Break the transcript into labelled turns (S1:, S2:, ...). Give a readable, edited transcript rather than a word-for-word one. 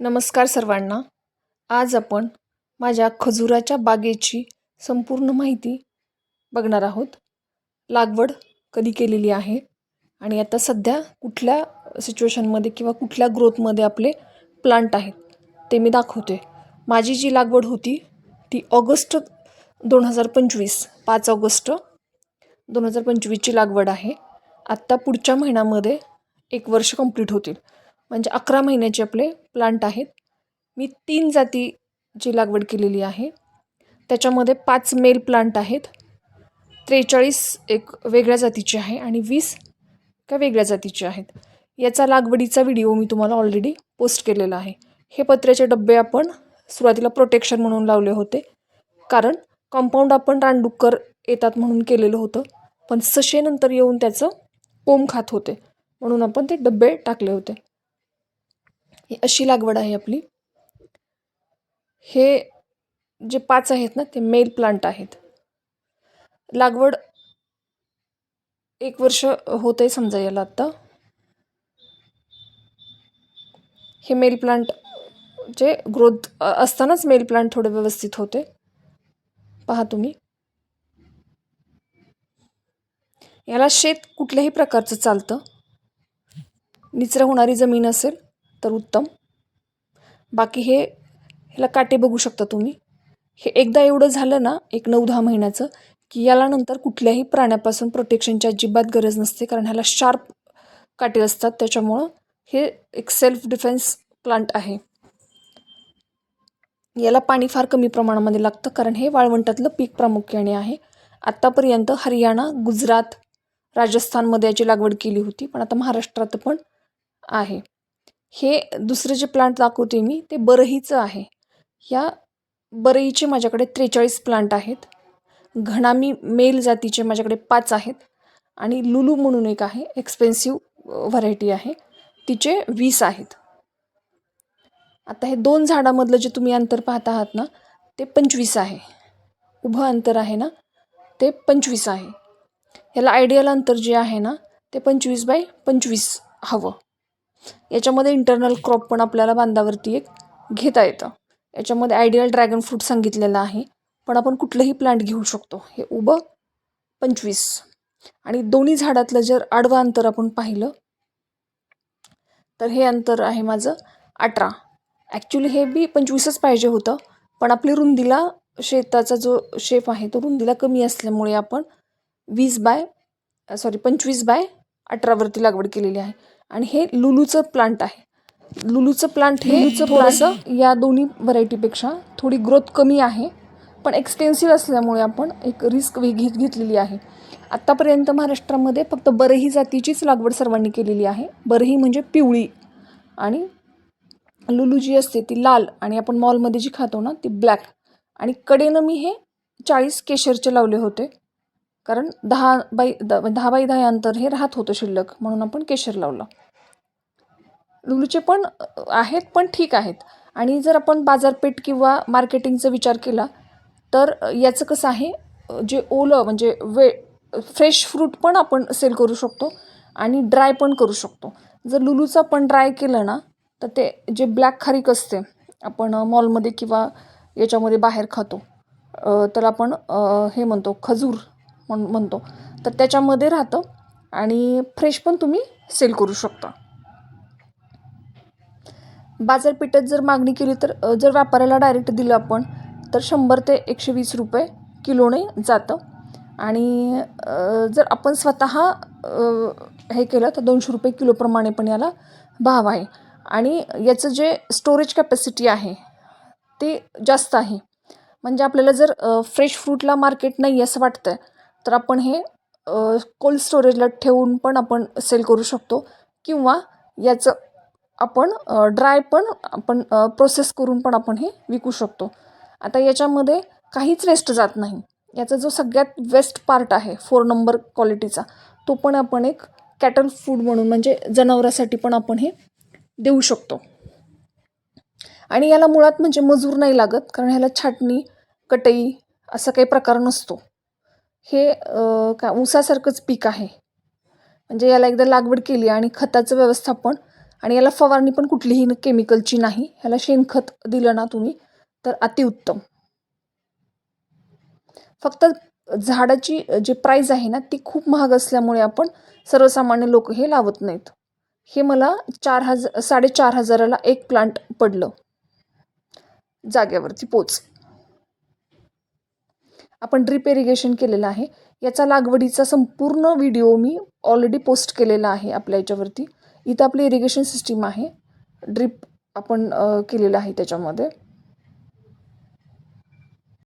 S1: नमस्कार सर्वांना. आज आपण माझ्या खजुराच्या बागेची संपूर्ण माहिती बघणार आहोत. लागवड कधी केलेली आहे आणि आता सध्या कुठल्या सिच्युएशनमध्ये किंवा कुठल्या ग्रोथमध्ये आपले प्लांट आहेत ते मी दाखवते. माझी जी लागवड होती ती ऑगस्ट 2025 5 ऑगस्ट 2025ची लागवड आहे. आत्ता पुढच्या महिन्यामध्ये 1 वर्ष कंप्लीट होतील. म्हणजे 11 महिन्याचे आपले प्लांट आहेत. मी 3 जातीची लागवड केलेली आहे. त्याच्यामध्ये 5 मेल प्लांट आहेत, 43 एक वेगळ्या जातीचे आहे आणि 20 का वेगळ्या जातीचे आहेत. याचा लागवडीचा व्हिडिओ मी तुम्हाला ऑलरेडी पोस्ट केलेला आहे. हे पत्र्याचे डबे आपण सुरुवातीला प्रोटेक्शन म्हणून लावले होते, कारण कंपाऊंड आपण रानडुक्कर येतात म्हणून केलेलं होतं, पण सशे नंतर येऊन त्याचं कोंब खात होते म्हणून आपण ते डबे टाकले होते. ही अशी लागवड आहे आपली. हे जे 5 आहेत ना ते मेल प्लांट आहेत. लागवड 1 वर्ष होते समजा याला. आता हे मेल प्लांट जे ग्रोथ असतानाच मेल प्लांट थोडे व्यवस्थित होते. पहा तुम्ही, याला शेत कुठल्याही प्रकारचं चालतं. निचरा होणारी जमीन असेल तर उत्तम. बाकी ह्याला काटे बघू शकता तुम्ही. हे एकदा एवढं झालं ना, एक 9-10 महिन्याचं, की याला नंतर कुठल्याही प्राण्यापासून प्रोटेक्शनची अजिबात गरज नसते, कारण ह्याला शार्प काटे असतात. त्याच्यामुळं हे एक सेल्फ डिफेन्स प्लांट आहे. याला पाणी फार कमी प्रमाणामध्ये लागतं, कारण हे वाळवंटातलं पीक प्रामुख्याने आहे. आत्तापर्यंत हरियाणा, गुजरात, राजस्थानमध्ये याची लागवड केली होती, पण आता महाराष्ट्रात पण आहे. हे दुसरं जे प्लांट दाखवते मी ते बरहीचं आहे. या बरईचे माझ्याकडे 43 प्लांट आहेत. घणामी मेल जातीचे माझ्याकडे 5 आहेत आणि लुलू म्हणून एक आहे, एक्सपेन्सिव्ह व्हरायटी आहे, तिचे 20 आहेत. आता हे 2 झाडामधलं जे तुम्ही अंतर पाहत आहात ना ते 25 आहे. उभं अंतर आहे ना ते 25 आहे. याला आयडियल अंतर जे आहे ना ते 25x25 हवं. याच्यामध्ये इंटरनल क्रॉप पण आपल्याला बांधावरती एक घेता येतं. याच्यामध्ये आयडियल ड्रॅगन फ्रूट सांगितलेलं आहे, पण आपण कुठलंही प्लांट घेऊ शकतो. हे उभं 25 आणि दोन्ही झाडातलं जर आडवं अंतर आपण पाहिलं तर हे अंतर आहे माझं 18. ॲक्च्युली हे बी 25च पाहिजे होतं, पण आपली रुंदीला शेताचा जो शेप आहे तो रुंदीला कमी असल्यामुळे आपण 25x18 वरती लागवड केलेली आहे. आणि हे लुलूचं प्लांट आहे. लुलूचं प्लांट हे थोडंसं या दोन्ही व्हरायटीपेक्षा थोडी ग्रोथ कमी आहे, पण एक्सटेन्सिव्ह असल्यामुळे आपण एक रिस्क घेतलेली आहे. आत्तापर्यंत महाराष्ट्रामध्ये फक्त बरही जातीचीच लागवड सर्वांनी केलेली आहे. बरही म्हणजे पिवळी आणि लुलू जी असते ती लाल, आणि आपण मॉलमध्ये जी खातो ना ती ब्लॅक. आणि कडेनं मी हे 40 केशरचे लावले होते, कारण 10x10 अंतर हे राहत होतं शिल्लक, म्हणून आपण केशर लावलं. लुलूचे पण आहेत, पण ठीक आहेत. आणि जर आपण बाजारपेठ किंवा मार्केटिंगचा विचार केला तर याचं कसं आहे, जे ओलं म्हणजे फ्रेश फ्रूट पण आपण सेल करू शकतो आणि ड्राय पण करू शकतो. जर लुलूचं आपण ड्राय केलं ना तर ते जे ब्लॅक खारीक असते आपण मॉलमध्ये किंवा याच्यामध्ये बाहेर खातो, तर आपण हे म्हणतो खजूर म्हणतो, तर त्याच्यामध्ये राहतं आणि फ्रेश पण तुम्ही सेल करू शकता. बाजारपेठेत जर मागणी केली तर जर व्यापाऱ्याला डायरेक्ट दिलं आपण तर 100 ते 120 रुपये किलोने जातं. आणि जर आपण स्वतः हे केलं तर 200 रुपये किलोप्रमाणे पण याला भाव आहे. आणि याचं जे स्टोरेज कॅपॅसिटी आहे ते जास्त आहे. म्हणजे आपल्याला जर फ्रेश फ्रूटला मार्केट नाही असं वाटतं तर आपण हे कोल्ड स्टोरेजला ठेवून पण आपण सेल करू शकतो, किंवा याचं आपण ड्राय पण आपण प्रोसेस करून पण आपण हे विकू शकतो. आता याच्यामध्ये काहीच वेस्ट जात नाही. याचा जो सगळ्यात वेस्ट पार्ट आहे 4 नंबर क्वालिटीचा, तो पण आपण एक कॅटल फूड म्हणून म्हणजे जनावरांसाठी पण आपण हे देऊ शकतो. आणि याला मुळात म्हणजे मजूर नाही लागत, कारण ह्याला छाटणी कटई असा काही प्रकार नसतो. हे ऊसासारखंच पीक आहे. म्हणजे याला एकदा लागवड केली आणि खताचं व्यवस्थापन आणि याला फवारणी पण कुठलीही केमिकलची नाही. ह्याला शेणखत दिलं ना तुम्ही तर अतिउत्तम. फक्त झाडाची जी प्राईस आहे ना ती खूप महाग असल्यामुळे आपण सर्वसामान्य लोक हे लावत नाहीत. हे मला 4,500 एक प्लांट पडलं जाग्यावरती पोच. आपण ड्रिप इरिगेशन केलेलं आहे. याचा लागवडीचा संपूर्ण व्हिडिओ मी ऑलरेडी पोस्ट केलेला आहे आपल्या याच्यावरती. इथं आपली इरिगेशन सिस्टीम आहे, ड्रिप आपण केलेलं आहे त्याच्यामध्ये.